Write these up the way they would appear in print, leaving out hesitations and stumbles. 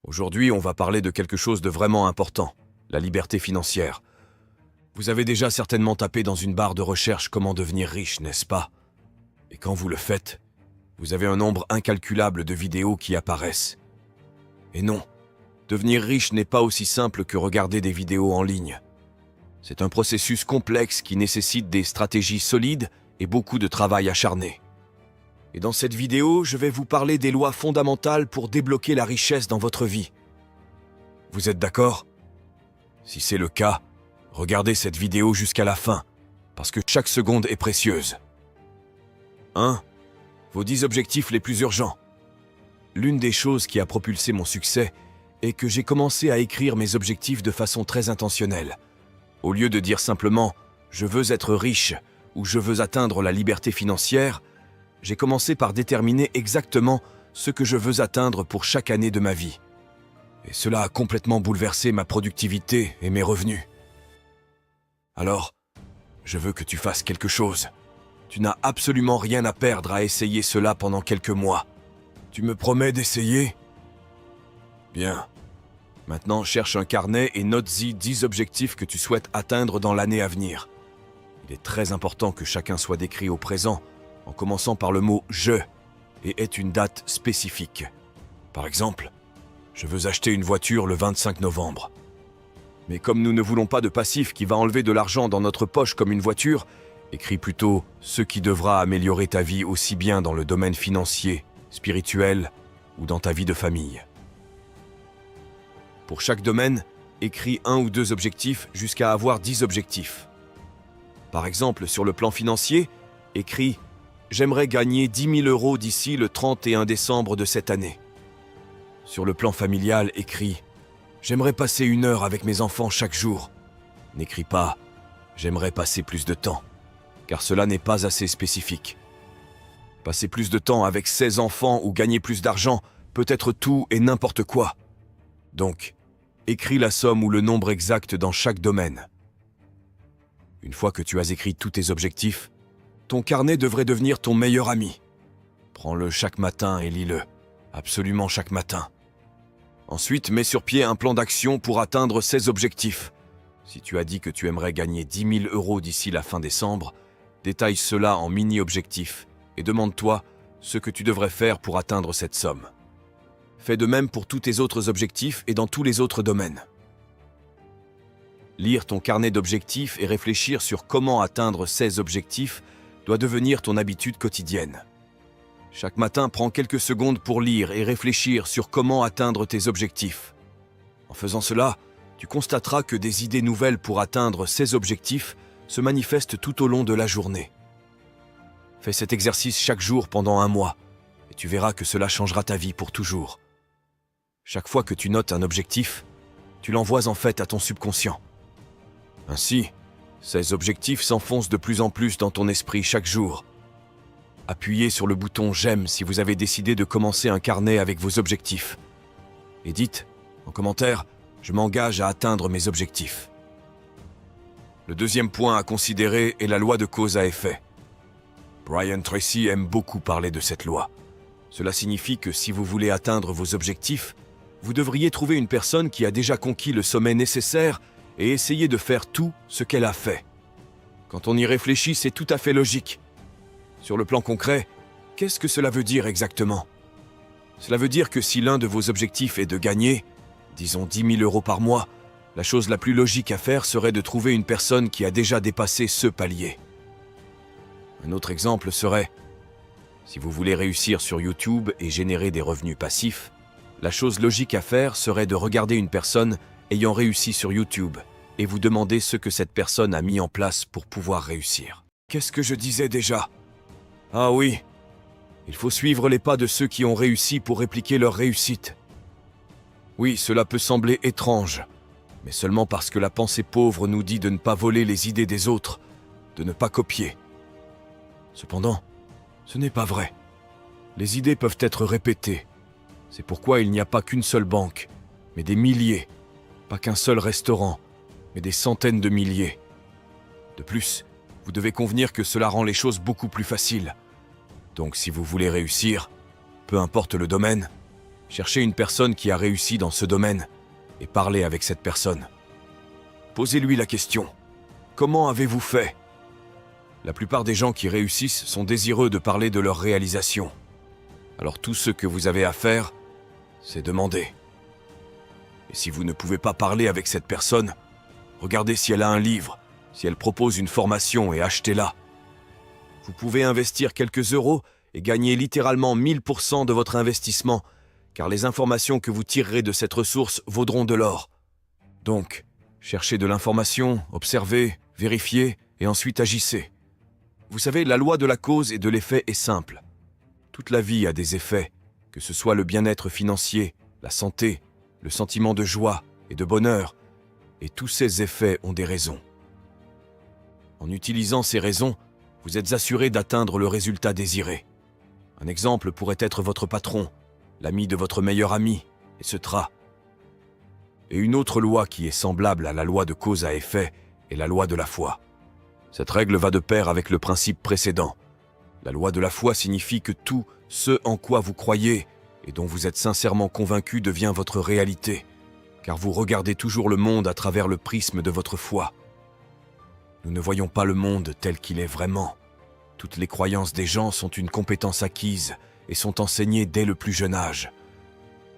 Aujourd'hui, on va parler de quelque chose de vraiment important, la liberté financière. Vous avez déjà certainement tapé dans une barre de recherche comment devenir riche, n'est-ce pas? Et quand vous le faites, vous avez un nombre incalculable de vidéos qui apparaissent. Et non, devenir riche n'est pas aussi simple que regarder des vidéos en ligne. C'est un processus complexe qui nécessite des stratégies solides et beaucoup de travail acharné. Et dans cette vidéo, je vais vous parler des lois fondamentales pour débloquer la richesse dans votre vie. Vous êtes d'accord? Si c'est le cas, regardez cette vidéo jusqu'à la fin, parce que chaque seconde est précieuse. 1. Vos 10 objectifs les plus urgents. L'une des choses qui a propulsé mon succès est que j'ai commencé à écrire mes objectifs de façon très intentionnelle. Au lieu de dire simplement « je veux être riche » ou « je veux atteindre la liberté financière », j'ai commencé par déterminer exactement ce que je veux atteindre pour chaque année de ma vie. Et cela a complètement bouleversé ma productivité et mes revenus. Alors, je veux que tu fasses quelque chose. Tu n'as absolument rien à perdre à essayer cela pendant quelques mois. Tu me promets d'essayer? Bien. Maintenant, cherche un carnet et note-y 10 objectifs que tu souhaites atteindre dans l'année à venir. Il est très important que chacun soit décrit au présent, en commençant par le mot « je » et ait une date spécifique. Par exemple, je veux acheter une voiture le 25 novembre. Mais comme nous ne voulons pas de passif qui va enlever de l'argent dans notre poche comme une voiture, écris plutôt ce qui devra améliorer ta vie aussi bien dans le domaine financier, spirituel ou dans ta vie de famille. Pour chaque domaine, écris 1 ou 2 objectifs jusqu'à avoir 10 objectifs. Par exemple, sur le plan financier, écris « J'aimerais gagner 10 000 € d'ici le 31 décembre de cette année ». Sur le plan familial, écris « J'aimerais passer 1 heure avec mes enfants chaque jour ». N'écris pas « J'aimerais passer plus de temps », car cela n'est pas assez spécifique. Passer plus de temps avec 16 enfants ou gagner plus d'argent peut être tout et n'importe quoi. Donc, écris la somme ou le nombre exact dans chaque domaine. Une fois que tu as écrit tous tes objectifs, ton carnet devrait devenir ton meilleur ami. Prends-le chaque matin et lis-le, absolument chaque matin. Ensuite, mets sur pied un plan d'action pour atteindre ces objectifs. Si tu as dit que tu aimerais gagner 10 000 € d'ici la fin décembre, détaille cela en mini-objectifs et demande-toi ce que tu devrais faire pour atteindre cette somme. Fais de même pour tous tes autres objectifs et dans tous les autres domaines. Lire ton carnet d'objectifs et réfléchir sur comment atteindre ces objectifs doit devenir ton habitude quotidienne. Chaque matin, prends quelques secondes pour lire et réfléchir sur comment atteindre tes objectifs. En faisant cela, tu constateras que des idées nouvelles pour atteindre ces objectifs se manifestent tout au long de la journée. Fais cet exercice chaque jour pendant 1 mois et tu verras que cela changera ta vie pour toujours. Chaque fois que tu notes un objectif, tu l'envoies en fait à ton subconscient. Ainsi, ces objectifs s'enfoncent de plus en plus dans ton esprit chaque jour. Appuyez sur le bouton « J'aime » si vous avez décidé de commencer un carnet avec vos objectifs. Et dites, en commentaire, « Je m'engage à atteindre mes objectifs ». Le deuxième point à considérer est la loi de cause à effet. Brian Tracy aime beaucoup parler de cette loi. Cela signifie que si vous voulez atteindre vos objectifs, vous devriez trouver une personne qui a déjà conquis le sommet nécessaire et essayer de faire tout ce qu'elle a fait. Quand on y réfléchit, c'est tout à fait logique. Sur le plan concret, qu'est-ce que cela veut dire exactement? Cela veut dire que si l'un de vos objectifs est de gagner, disons 10 000 € par mois, la chose la plus logique à faire serait de trouver une personne qui a déjà dépassé ce palier. Un autre exemple serait, si vous voulez réussir sur YouTube et générer des revenus passifs, la chose logique à faire serait de regarder une personne ayant réussi sur YouTube et vous demander ce que cette personne a mis en place pour pouvoir réussir. Qu'est-ce que je disais déjà? Ah oui, il faut suivre les pas de ceux qui ont réussi pour répliquer leur réussite. Oui, cela peut sembler étrange, mais seulement parce que la pensée pauvre nous dit de ne pas voler les idées des autres, de ne pas copier. Cependant, ce n'est pas vrai. Les idées peuvent être répétées. C'est pourquoi il n'y a pas qu'une seule banque, mais des milliers. Pas qu'un seul restaurant, mais des centaines de milliers. De plus, vous devez convenir que cela rend les choses beaucoup plus faciles. Donc si vous voulez réussir, peu importe le domaine, Cherchez une personne qui a réussi dans ce domaine et parlez avec cette personne. Posez-lui la question. Comment avez-vous fait? La plupart des gens qui réussissent sont désireux de parler de leur réalisation. Alors tout ce que vous avez à faire, c'est demander. Et si vous ne pouvez pas parler avec cette personne, regardez si elle a un livre, si elle propose une formation et achetez-la. Vous pouvez investir quelques euros et gagner littéralement 1000% de votre investissement, car les informations que vous tirerez de cette ressource vaudront de l'or. Donc, cherchez de l'information, observez, vérifiez et ensuite agissez. Vous savez, la loi de la cause et de l'effet est simple. Toute la vie a des effets, que ce soit le bien-être financier, la santé, le sentiment de joie et de bonheur, et tous ces effets ont des raisons. En utilisant ces raisons, vous êtes assuré d'atteindre le résultat désiré. Un exemple pourrait être votre patron, l'ami de votre meilleur ami, etc. Et une autre loi qui est semblable à la loi de cause à effet est la loi de la foi. Cette règle va de pair avec le principe précédent. La loi de la foi signifie que tout ce en quoi vous croyez et dont vous êtes sincèrement convaincu devient votre réalité, car vous regardez toujours le monde à travers le prisme de votre foi. Nous ne voyons pas le monde tel qu'il est vraiment. Toutes les croyances des gens sont une compétence acquise et sont enseignées dès le plus jeune âge.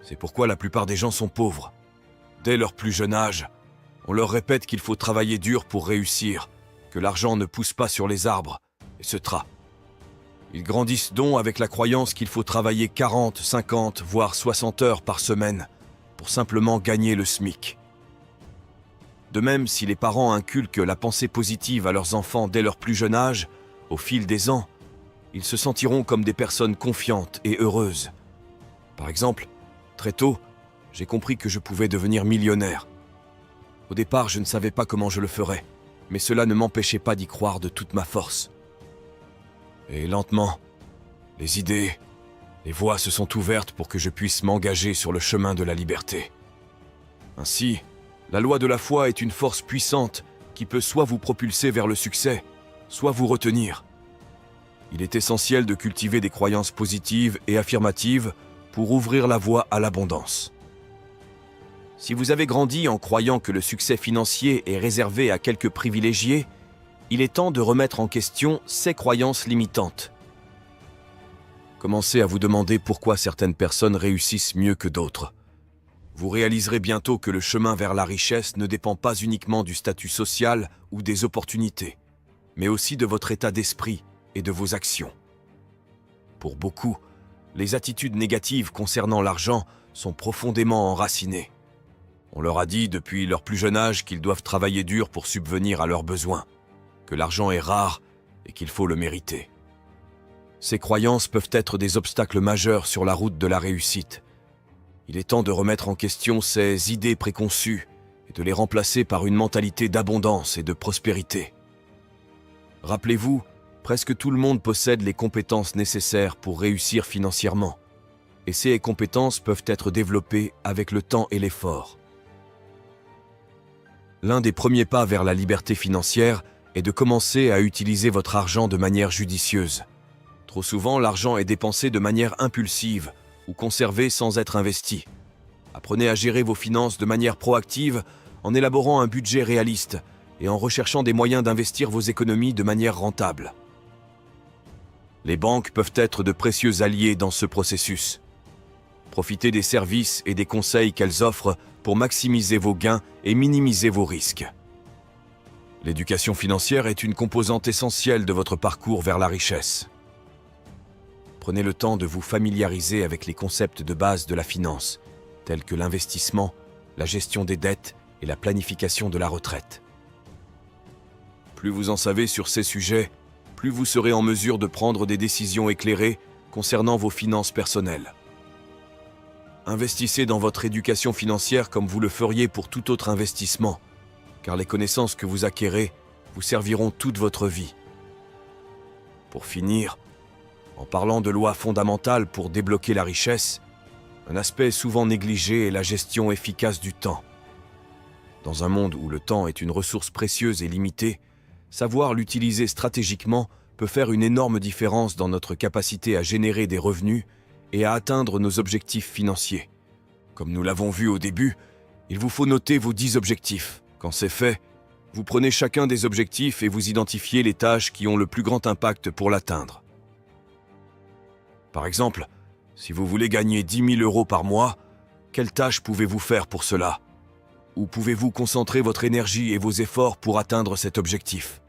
C'est pourquoi la plupart des gens sont pauvres. Dès leur plus jeune âge, on leur répète qu'il faut travailler dur pour réussir, que l'argent ne pousse pas sur les arbres, etc. Ils grandissent donc avec la croyance qu'il faut travailler 40, 50, voire 60 heures par semaine pour simplement gagner le SMIC. De même, si les parents inculquent la pensée positive à leurs enfants dès leur plus jeune âge, au fil des ans, ils se sentiront comme des personnes confiantes et heureuses. Par exemple, très tôt, j'ai compris que je pouvais devenir millionnaire. Au départ, je ne savais pas comment je le ferais, mais cela ne m'empêchait pas d'y croire de toute ma force. Et lentement, les idées, les voies se sont ouvertes pour que je puisse m'engager sur le chemin de la liberté. Ainsi, la loi de la foi est une force puissante qui peut soit vous propulser vers le succès, soit vous retenir. Il est essentiel de cultiver des croyances positives et affirmatives pour ouvrir la voie à l'abondance. Si vous avez grandi en croyant que le succès financier est réservé à quelques privilégiés, il est temps de remettre en question ces croyances limitantes. Commencez à vous demander pourquoi certaines personnes réussissent mieux que d'autres. Vous réaliserez bientôt que le chemin vers la richesse ne dépend pas uniquement du statut social ou des opportunités, mais aussi de votre état d'esprit et de vos actions. Pour beaucoup, les attitudes négatives concernant l'argent sont profondément enracinées. On leur a dit depuis leur plus jeune âge qu'ils doivent travailler dur pour subvenir à leurs besoins, que l'argent est rare et qu'il faut le mériter. Ces croyances peuvent être des obstacles majeurs sur la route de la réussite. Il est temps de remettre en question ces idées préconçues et de les remplacer par une mentalité d'abondance et de prospérité. Rappelez-vous, presque tout le monde possède les compétences nécessaires pour réussir financièrement, et ces compétences peuvent être développées avec le temps et l'effort. L'un des premiers pas vers la liberté financière est de commencer à utiliser votre argent de manière judicieuse. Trop souvent, l'argent est dépensé de manière impulsive ou conservé sans être investi. Apprenez à gérer vos finances de manière proactive en élaborant un budget réaliste et en recherchant des moyens d'investir vos économies de manière rentable. Les banques peuvent être de précieux alliés dans ce processus. Profitez des services et des conseils qu'elles offrent pour maximiser vos gains et minimiser vos risques. L'éducation financière est une composante essentielle de votre parcours vers la richesse. Prenez le temps de vous familiariser avec les concepts de base de la finance, tels que l'investissement, la gestion des dettes et la planification de la retraite. Plus vous en savez sur ces sujets, plus vous serez en mesure de prendre des décisions éclairées concernant vos finances personnelles. Investissez dans votre éducation financière comme vous le feriez pour tout autre investissement, car les connaissances que vous acquérez vous serviront toute votre vie. Pour finir, en parlant de lois fondamentales pour débloquer la richesse, un aspect souvent négligé est la gestion efficace du temps. Dans un monde où le temps est une ressource précieuse et limitée, savoir l'utiliser stratégiquement peut faire une énorme différence dans notre capacité à générer des revenus et à atteindre nos objectifs financiers. Comme nous l'avons vu au début, il vous faut noter vos 10 objectifs. Quand c'est fait, vous prenez chacun des objectifs et vous identifiez les tâches qui ont le plus grand impact pour l'atteindre. Par exemple, si vous voulez gagner 10 000 € par mois, quelles tâches pouvez-vous faire pour cela? Où pouvez-vous concentrer votre énergie et vos efforts pour atteindre cet objectif?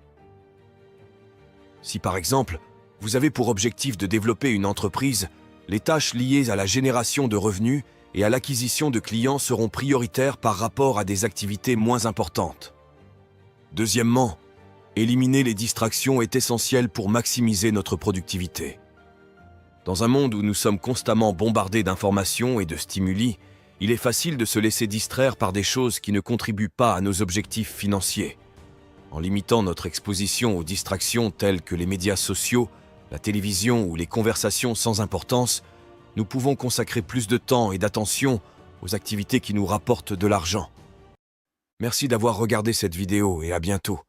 Si par exemple, vous avez pour objectif de développer une entreprise, les tâches liées à la génération de revenus et à l'acquisition de clients seront prioritaires par rapport à des activités moins importantes. Deuxièmement, éliminer les distractions est essentiel pour maximiser notre productivité. Dans un monde où nous sommes constamment bombardés d'informations et de stimuli, il est facile de se laisser distraire par des choses qui ne contribuent pas à nos objectifs financiers. En limitant notre exposition aux distractions telles que les médias sociaux, la télévision ou les conversations sans importance, nous pouvons consacrer plus de temps et d'attention aux activités qui nous rapportent de l'argent. Merci d'avoir regardé cette vidéo et à bientôt.